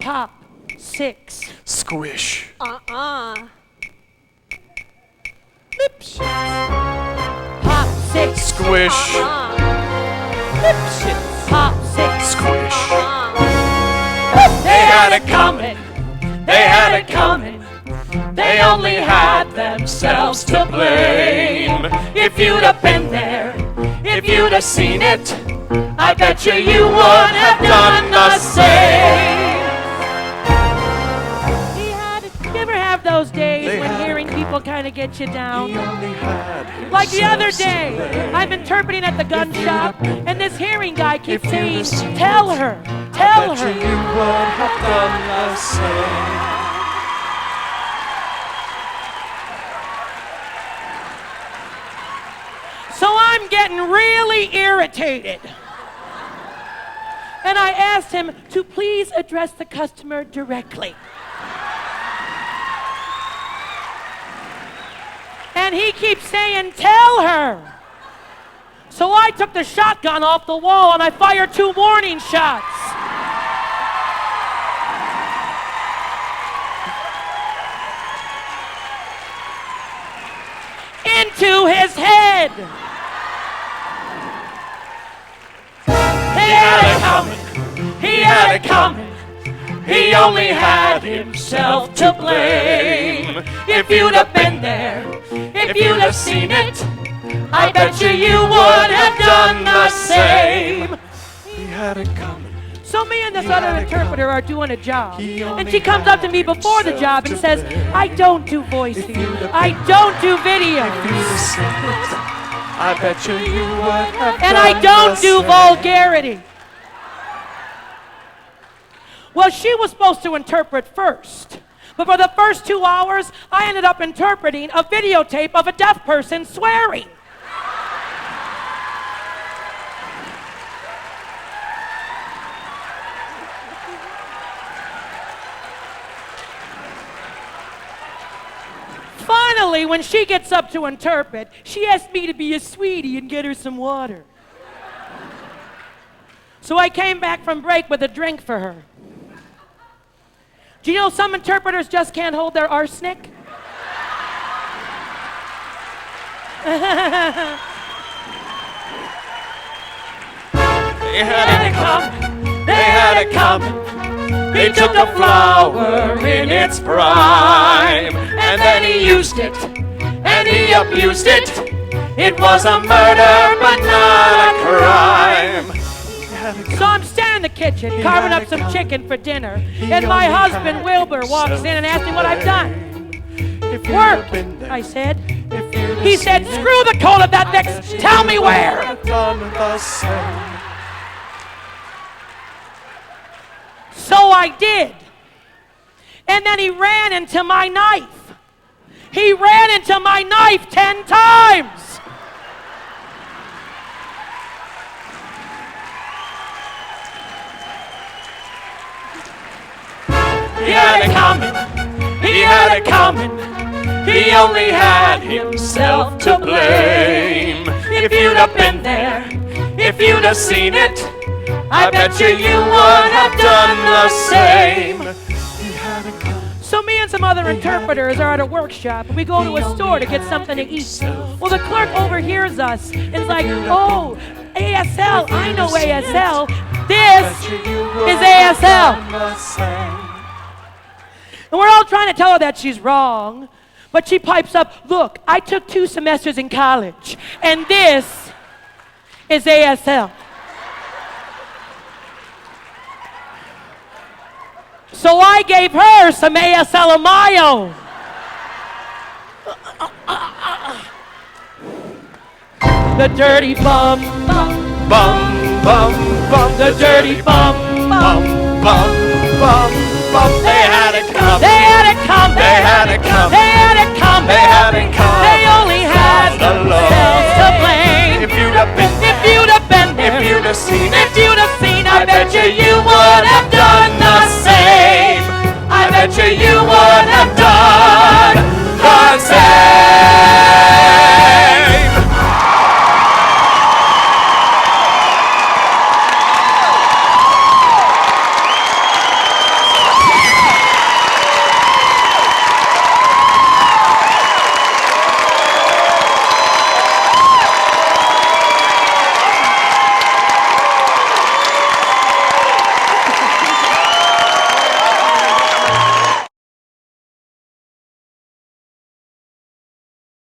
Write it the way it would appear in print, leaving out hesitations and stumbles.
Pop. 6. Squish. Lipschitz. Pop. 6. Squish. Lipschitz. Pop. 6. Squish. They had it coming. They had it coming. They only had themselves to blame. If you'd have been there, if you'd have seen it, I bet you would have done the same. You ever have those days when hearing people kind of get you down? Like the other day, I'm interpreting at the gun shop, and this hearing guy keeps saying, tell her, tell her. You would have done the same. So I'm getting really irritated. And I asked him to please address the customer directly. And he keeps saying, tell her. So I took the shotgun off the wall and I fired 2 warning shots. Into his head. He had it coming. He had it coming. He only had himself to blame. If you'd have been there, if you'd have seen it, I bet you would have done the same. He had it coming. So me and this other interpreter are doing a job. And she comes up to me before the job and says, I don't do voicing. I don't do video. I bet you would have And I don't do vulgarity. Well, she was supposed to interpret first. But for the first 2 hours, I ended up interpreting a videotape of a deaf person swearing. Finally, when she gets up to interpret, she asked me to be a sweetie and get her some water. So I came back from break with a drink for her. Do you know some interpreters just can't hold their arsenic? They had it coming. They had it coming. He took a flower in its prime, and then he used it, and he abused it. It was a murder, but not a crime. So I'm standing in the kitchen, carving up some chicken for dinner, and my husband, Wilbur, walks in and asks me what I've done. Work, I said. He said, screw the coat of that next, tell me where. So I did. And then he ran into my knife. He ran into my knife 10 times. He had it coming. He had it coming. He only had himself to blame. If you'd have been there, if you'd have seen it, I bet you would have done the same. So me and some other interpreters are at a workshop, and we go to a store to get something to eat. Well, the clerk overhears us and is like, oh, ASL, I know ASL. This is ASL. And we're all trying to tell her that she's wrong, but she pipes up, look, I took 2 semesters in college, and this is ASL. So I gave her some ASL of my own. The dirty bum, bum, bum, bum, bum. The dirty bum, bum, bum, bum, bum. They had it coming. They had it coming. They had it coming. They had it coming. They had it coming. They only had themselves to blame. If you'd have been there, if you'd have been there, if you'd have seen, if you'd have seen, I bet you would have done the same. I bet you would have done